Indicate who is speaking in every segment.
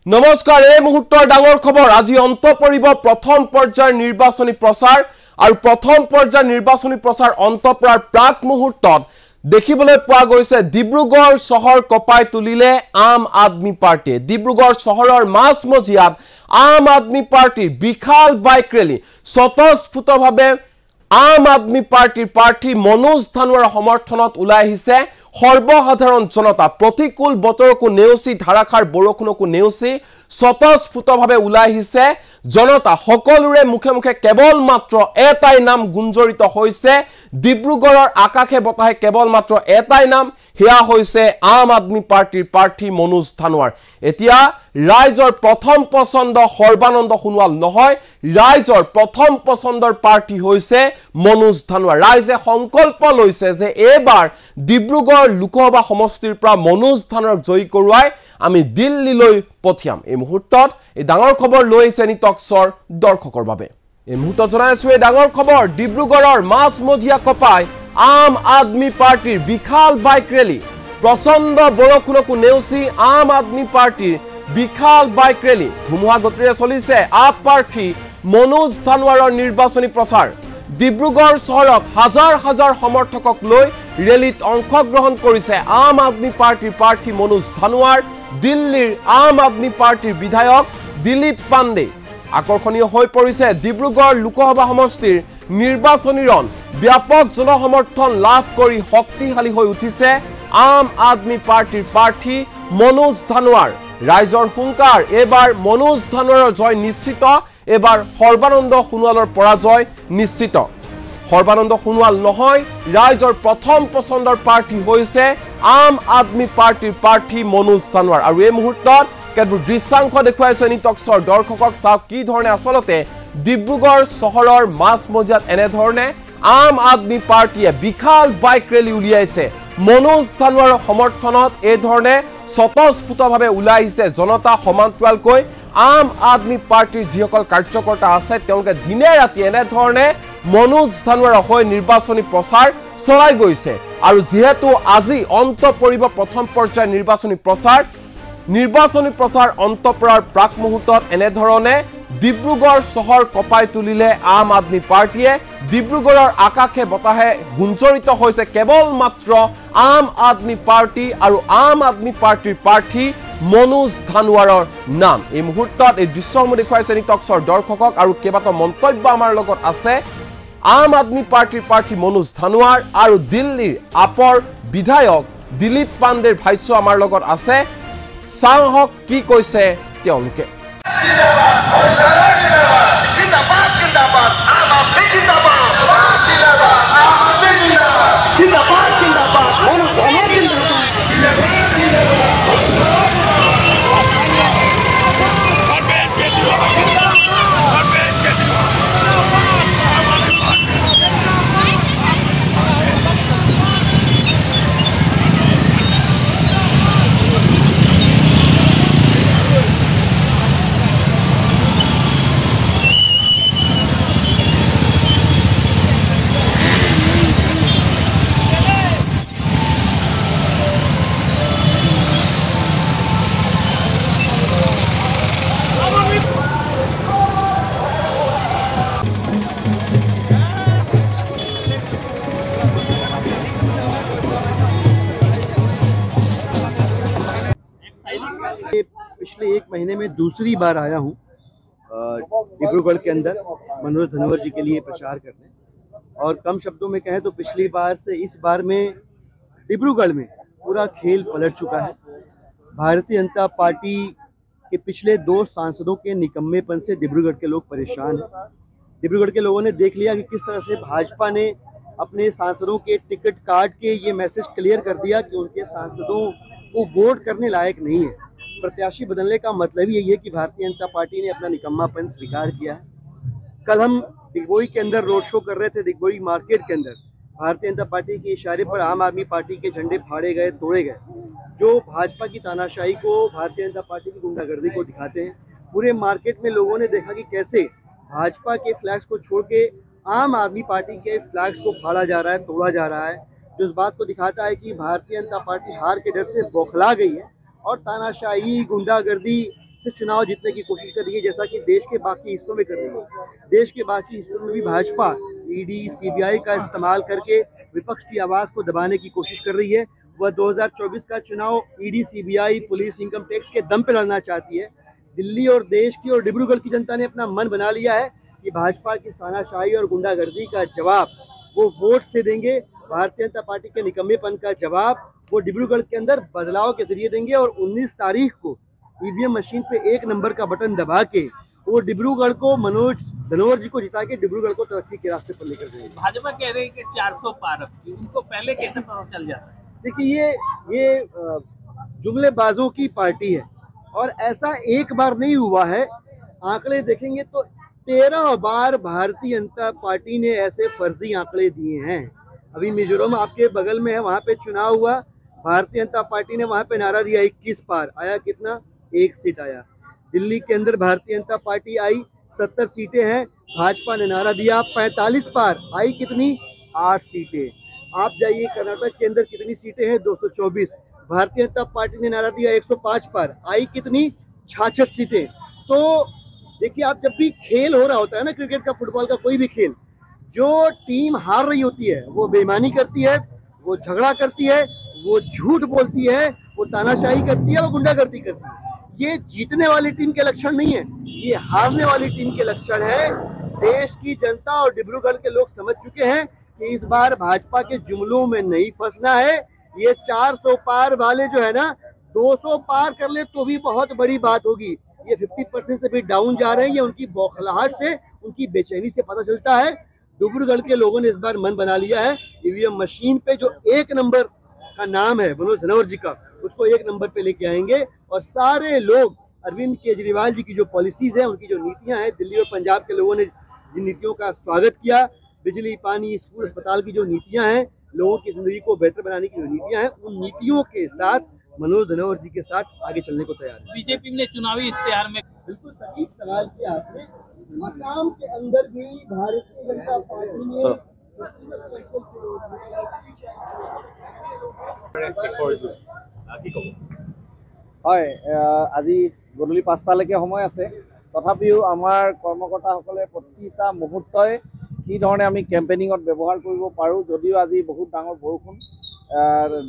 Speaker 1: নমস্কাৰ এই মুহূৰ্তৰ ডাঙৰ খবৰ আজি অন্ত পৰিব প্ৰথম পৰ্যায়ৰ নিৰ্বাচনী প্ৰচাৰ আৰু প্ৰথম পৰ্যায়ৰ নিৰ্বাচনী প্ৰচাৰ অন্ত পৰাৰ প্ৰাক মুহূৰ্তত দেখিবলৈ পোৱা গৈছে ডিব্ৰুগড় চহৰ কপাই তুলিলে আম আদমি পাৰ্টি ডিব্ৰুগড় চহৰৰ মাছমজিয়াত আম আদমি পাৰ্টিৰ বিশাল বাইক ৰেলী স্বতঃস্ফূৰ্তভাৱে আম আদমি পাৰ্টিৰ প্ৰাৰ্থী মনোজ ধানোৱাৰ সমৰ্থনত ওলাই আহিছে সৰ্বসাধাৰণ জনতা প্ৰতিকূল বতৰকো নেওচি ধাৰাখাৰ বৰষুণকো নেওচি স্বতঃস্ফূৰ্তভাৱে ওলাই আহিছে জনতা সকলোৰে মুখে মুখে কেৱল মাত্ৰ এটাই নাম গুঞ্জৰিত হৈছে ডিব্ৰুগড়ৰ আকাশে বতাহে কেৱল মাত্ৰ এটাই নাম হেয়া হৈছে আম আদমি পাৰ্টিৰ প্ৰাৰ্থী মনোজ ধানোৱাৰ এতিয়া ৰাইজৰ প্ৰথম পছন্দ সৰ্বানন্দ সোণোৱাল নহয় ৰাইজৰ প্ৰথম পছন্দৰ প্ৰাৰ্থী হৈছে মনোজ ধানোৱাৰ ৰাইজে সংকল্প লৈছে যে এবাৰ ডিব্ৰুগড় লোকসভা সমষ্টিৰ পৰা মনোজ ধানোৱাৰক জয়ী কৰোৱাই আমি দিল্লীলৈ পঠিয়াম এই মুহূৰ্তত এই ডাঙৰ খবৰ লৈ আহিছে নিটক্সৰ দৰ্শকৰ বাবে এই মুহূৰ্তত জনাই আছো এই ডাঙৰ খবৰ ডিব্ৰুগড়ৰ মাছমজিয়া কপাই আম আদমি পাৰ্টিৰ বিশাল বাইক ৰেলী প্ৰচণ্ড বৰষুণকো নেওচি আম আদমি পাৰ্টিৰ বিশাল বাইক ৰেলী ধুমুহা গতিৰে চলিছে আপ প্ৰাৰ্থী মনোজ ধানোৱাৰৰ নিৰ্বাচনী প্ৰচাৰ ডিব্ৰুগড় চহৰত হাজাৰ হাজাৰ সমৰ্থকক লৈ ৰেলীত অংশগ্ৰহণ কৰিছে আম আদমি পাৰ্টিৰ প্ৰাৰ্থী মনোজ ধানোৱাৰ দিল্লীৰ আম আদমি পাৰ্টিৰ বিধায়ক দিলীপ পাণ্ডে আকৰ্ষণীয় হৈ পৰিছে ডিব্ৰুগড় লোকসভা সমষ্টিৰ নিৰ্বাচনী ৰণ ব্যাপক জনসমৰ্থন লাভ কৰি শক্তিশালী হৈ উঠিছে আম আদমি পাৰ্টিৰ প্ৰাৰ্থী মনোজ ধানোৱাৰ ৰাইজৰ হুংকাৰ এবাৰ মনোজ ধানোৱাৰৰ জয় নিশ্চিত এবাৰ সৰ্বানন্দ সোণোৱালৰ পৰাজয় নিশ্চিত সৰ্বানন্দ সোণোৱাল নহয় ৰাইজৰ প্ৰথম পছন্দৰ প্ৰাৰ্থী হৈছে আম আদমি পাৰ্টিৰ প্ৰাৰ্থী মনোজ ধানোৱাৰ আৰু এই মুহূৰ্তত কেতবোৰ দৃশ্যাংশ দেখুৱাইছে নিটক্সৰ দৰ্শকক চাওক কি ধৰণে আচলতে ডিব্ৰুগড় চহৰৰ মাছমজিয়াত এনেধৰণে আম আদমি পাৰ্টিয়ে বিশাল বাইক ৰেলী উলিয়াইছে মনোজ ধানোৱাৰৰ সমৰ্থনত এই ধৰণে স্বতঃস্ফূৰ্তভাৱে ওলাই আহিছে জনতা সমান্তৰালকৈ আম আদমি পাৰ্টিৰ যিসকল কাৰ্যকৰ্তা আছে তেওঁলোকে দিনে ৰাতি এনেধৰণে মনোজ ধানোৱাৰৰ হৈ নিৰ্বাচনী প্ৰচাৰ চলাই গৈছে আৰু যিহেতু আজি অন্ত পৰিব প্ৰথম পৰ্যায়ৰ নিৰ্বাচনী প্ৰচাৰ অন্ত পৰাৰ প্ৰাক মুহূৰ্তত এনেধৰণে ডিব্ৰুগড় চহৰ কপাই তুলিলে আম আদমি পাৰ্টিয়ে ডিব্ৰুগড়ৰ আকাশে বতাহে গুঞ্জৰিত হৈছে কেৱল মাত্ৰ আম আদমি পাৰ্টি আৰু আম আদমি পাৰ্টিৰ প্ৰাৰ্থী মনোজ ধানোৱাৰৰ নাম এই মুহূৰ্তত এই দৃশ্যসমূহ দেখুৱাইছে নিটক্সৰ দৰ্শকক আৰু কেইবাটাও মন্তব্য আমাৰ লগত আছে আম আদমি পাৰ্টিৰ প্ৰাৰ্থী মনোজ ধানোৱাৰ আৰু দিল্লীৰ আপৰ বিধায়ক দিলীপ পাণ্ডেৰ ভাষ্য আমাৰ লগত আছে চাওক কি কৈছে তেওঁলোকে
Speaker 2: पिछले एक महीने में दूसरी बार आया हूँ डिब्रूगढ़ के अंदर मनोज धनोवर जी के लिए प्रचार करने और कम शब्दों में कहें तो पिछली बार से इस बार में डिब्रूगढ़ में पूरा खेल पलट चुका है भारतीय जनता पार्टी के पिछले 2 सांसदों के निकम्मेपन से डिब्रूगढ़ के लोग परेशान हैं डिब्रूगढ़ के लोगों ने देख लिया कि किस तरह से भाजपा ने अपने सांसदों के टिकट काट के ये मैसेज क्लियर कर दिया कि उनके सांसदों को वोट करने लायक नहीं है प्रत्याशी बदलने का मतलब ही यही है कि भारतीय जनता पार्टी ने अपना निकम्मापन स्वीकार किया है कल हम डिगबोई के अंदर रोड शो कर रहे थे डिगबोई मार्केट के अंदर भारतीय जनता पार्टी के इशारे पर आम आदमी पार्टी के झंडे फाड़े गए तोड़े गए जो भाजपा की तानाशाही को भारतीय जनता पार्टी की गुंडागर्दी को दिखाते हैं पूरे मार्केट में लोगों ने देखा कि कैसे भाजपा के फ्लैग्स को छोड़ के आम आदमी पार्टी के फ्लैग्स को फाड़ा जा रहा है तोड़ा जा रहा है जो इस बात को दिखाता है कि भारतीय जनता पार्टी हार के डर से बौखला गई है और तानाशाही गुंडागर्दी से चुनाव जीतने की कोशिश कर रही है, जैसा कि देश के बाकी हिस्सों में कर रही है। देश के बाकी हिस्सों में भी भाजपा ईडी सीबीआई का इस्तेमाल करके विपक्ष की आवाज़ को दबाने की कोशिश कर रही है। वह 2024 का चुनाव ED CBI police income tax के दम पे लड़ना चाहती है। दिल्ली और देश की और डिब्रूगढ़ की जनता ने अपना मन बना लिया है कि भाजपा की तानाशाही और गुंडागर्दी का जवाब वो वोट से देंगे। भारतीय जनता पार्टी के निकम्मेपन का जवाब वो डिब्रूगढ़ के अंदर बदलाव के जरिए देंगे और 19 तारीख को ईवीएम मशीन पे 1 नंबर का बटन दबा के वो डिब्रूगढ़ को मनोज धनोवर जी को जिता के डिब्रूगढ़ को तरक्की के रास्ते पर लेकर जाएंगे।
Speaker 3: भाजपा कह रही है कि 400 पार, उनको पहले कैसे पता चल जाता है?
Speaker 2: देखिए ये जुमलेबाजों की पार्टी है और ऐसा एक बार नहीं हुआ है। आंकड़े देखेंगे तो 13 बार भारतीय जनता पार्टी ने ऐसे फर्जी आंकड़े दिए हैं। अभी मिजोरम आपके बगल में है, वहां पे चुनाव हुआ, भारतीय जनता पार्टी ने वहां पे नारा दिया 21 पार, आया कितना? 1 सीट आया। दिल्ली के अंदर भारतीय जनता पार्टी आई, 70 सीटें हैं, भाजपा ने नारा दिया 45 पार, आई कितनी? 8 सीटें। आप जाइए कर्नाटक के अंदर कितनी सीटें हैं? 224। भारतीय जनता पार्टी ने नारा दिया 105 पार, आई कितनी? 66 सीटें। तो देखिए, आप जब भी खेल हो रहा होता है ना, क्रिकेट का, फुटबॉल का, कोई भी खेल, जो टीम हार रही होती है वो बेईमानी करती है, वो झगड़ा करती है, वो झूठ बोलती है, वो तानाशाही करती है, वो गुंडागर्दी करती है। ये जीतने वाली टीम के लक्षण नहीं है, ये हारने वाली टीम के लक्षण है। देश की जनता और डिब्रूगढ़ के लोग समझ चुके हैं कि इस बार भाजपा के जुमलों में नहीं फंसना है। ये 400 पार वाले जो है ना, 200 पार कर ले तो भी बहुत बड़ी बात होगी। ये 50% से भी डाउन जा रहे हैं। ये उनकी बौखलाहट से, उनकी बेचैनी से पता चलता है। डिब्रूगढ़ के लोगों ने इस बार मन बना लिया है, ईवीएम मशीन पे जो 1 नंबर का नाम है मनोज धनोवर जी का, उसको 1 नंबर पे लेके आएंगे। और सारे लोग अरविंद केजरीवाल जी की जो पॉलिसीज है, उनकी जो नीतियां हैं, दिल्ली और पंजाब के लोगों ने जिन नीतियों का स्वागत किया, बिजली, पानी, स्कूल, अस्पताल की जो नीतियां हैं, लोगों की जिंदगी को बेहतर बनाने की जो नीतियां हैं, उन नीतियों के साथ मनोज धनोवर जी के साथ आगे चलने को तैयार है।
Speaker 3: बीजेपी ने चुनावी इश्तेहार में
Speaker 2: बिल्कुल सटीक सवाल किया आपने। असम के अंदर भी भारतीय जनता पार्टी ने
Speaker 4: আজি গধূলি 5টালৈকে সময় আছে। তথাপিও আমাৰ কৰ্মকৰ্তাসকলে প্ৰতিটা মুহূৰ্তই কি ধৰণে আমি কেম্পেইনিঙত ব্যৱহাৰ কৰিব পাৰোঁ। যদিও আজি বহুত ডাঙৰ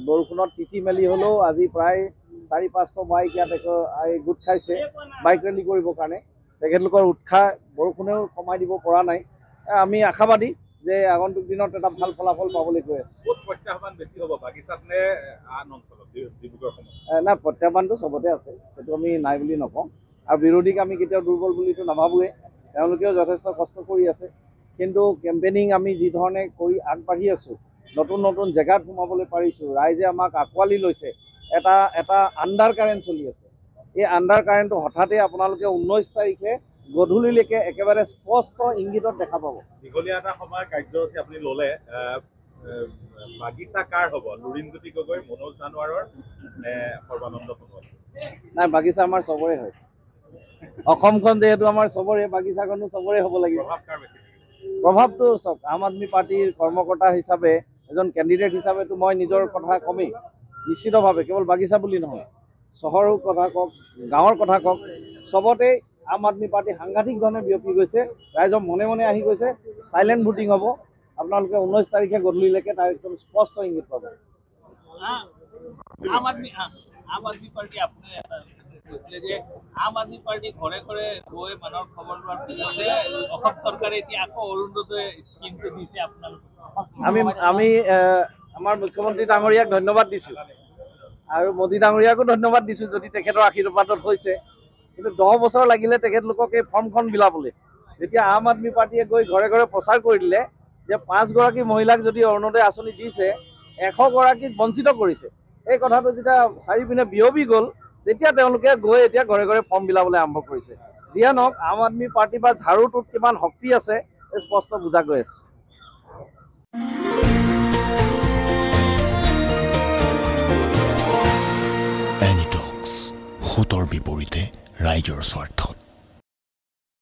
Speaker 4: বৰষুণত তিতি মেলি হ'লেও আজি প্ৰায় 400-500 বাইক ইয়াত গোট খাইছে বাইক ৰেলী কৰিবৰ কাৰণে। তেখেতলোকৰ উৎসাহ বৰষুণেও কমাই দিব পৰা নাই। আমি আশাবাদী যে আগন্তুক দিনত এটা ভাল ফলাফল পাবলৈ গৈ আছে।
Speaker 5: প্ৰত্যাহ্বান বেছি হ'ব বাগিচাত নে আন অঞ্চলত? ডিব্ৰুগড় সমষ্টি
Speaker 4: না, প্ৰত্যাহ্বানটো চবতে আছে, সেইটো আমি নাই বুলি নকওঁ। আৰু বিৰোধীক আমি কেতিয়াও দুৰ্বল বুলিতো নাভাবোৱে, তেওঁলোকেও যথেষ্ট কষ্ট কৰি আছে। কিন্তু কেম্পেইনিং আমি যি ধৰণে কৰি আগবাঢ়ি আছোঁ, নতুন নতুন জেগাত সোমাবলৈ পাৰিছোঁ, ৰাইজে আমাক আঁকোৱালি লৈছে, এটা আণ্ডাৰ কাৰেণ্ট চলি আছে। এই আণ্ডাৰ কাৰেণ্টটো হঠাতে আপোনালোকে 19 তাৰিখে গধূলিলৈকে একেবাৰে স্পষ্ট ইংগিতত দেখা পাব।
Speaker 5: দীঘলীয়া এটা সময় কাৰ্যসূচী আপুনি ল'লে, বাগিচা কাৰ হ'ব? লুৰিণজ্যোতি গগৈ, মনোজ ধানোৱাৰৰ নে সৰ্বানন্দ সোণোৱাল?
Speaker 4: নাই, বাগিচা আমাৰ চবৰে হয়। অসমখন যিহেতু আমাৰ চবৰে, বাগিচাখনো চবৰে হ'ব লাগিব।
Speaker 5: প্ৰভাৱ কাৰ বেছি?
Speaker 4: প্ৰভাৱটো চাওক, আম আদমি পাৰ্টিৰ কৰ্মকৰ্তা হিচাপে, এজন কেণ্ডিডেট হিচাপেতো মই নিজৰ কথা কমেই। নিশ্চিতভাৱে কেৱল বাগিচা বুলি নহয়, চহৰৰ কথা কওক, গাঁৱৰ কথা কওক, চবতে আম আদমি পাৰ্টি সাংঘাতিক ধৰণে বিয়পি গৈছে। ৰাইজৰ মনে মনে আহি গৈছে। চাইলেণ্ট ভোটিং হ'ব। আপোনালোকে 19 তাৰিখে গধূলিলৈকে তাৰ একদম স্পষ্ট ইংগিত পাব।
Speaker 3: আম আদমি পাৰ্টি আপুনি কৈছিলে যে আম আদমি পাৰ্টি ঘৰে ঘৰে গৈ মানুহৰ খবৰ লোৱাৰ পিছতে অসম চৰকাৰে এতিয়া আকৌ অৰুণোদয় স্কিমটো দিছে। আপোনালোকে
Speaker 4: আমি আমাৰ মুখ্যমন্ত্ৰী ডাঙৰীয়াক ধন্যবাদ দিছোঁ আৰু মোদী ডাঙৰীয়াকো ধন্যবাদ দিছোঁ যদি তেখেতৰ আশীৰ্বাদত হৈছে। কিন্তু 10 বছৰ লাগিলে তেখেতলোকক এই ফৰ্মখন বিলাবলৈ। যেতিয়া আম আদমি পাৰ্টিয়ে গৈ ঘৰে ঘৰে প্ৰচাৰ কৰি দিলে যে 5 গৰাকী মহিলাক যদি অৰুণোদয় আঁচনি দিছে, 100 গৰাকীক বঞ্চিত কৰিছে, এই কথাটো যেতিয়া চাৰিপিনে বিয়পি গ'ল, তেতিয়া তেওঁলোকে গৈ এতিয়া ঘৰে ঘৰে ফৰ্ম বিলাবলৈ আৰম্ভ কৰিছে। যিয়ে নহওক, আম আদমি পাৰ্টি বা ঝাৰুটোত কিমান শক্তি আছে স্পষ্ট বুজা গৈ আছে।
Speaker 6: এনিটক্স, সোঁতৰ বিপৰীতে ৰাইজৰ স্বাৰ্থত।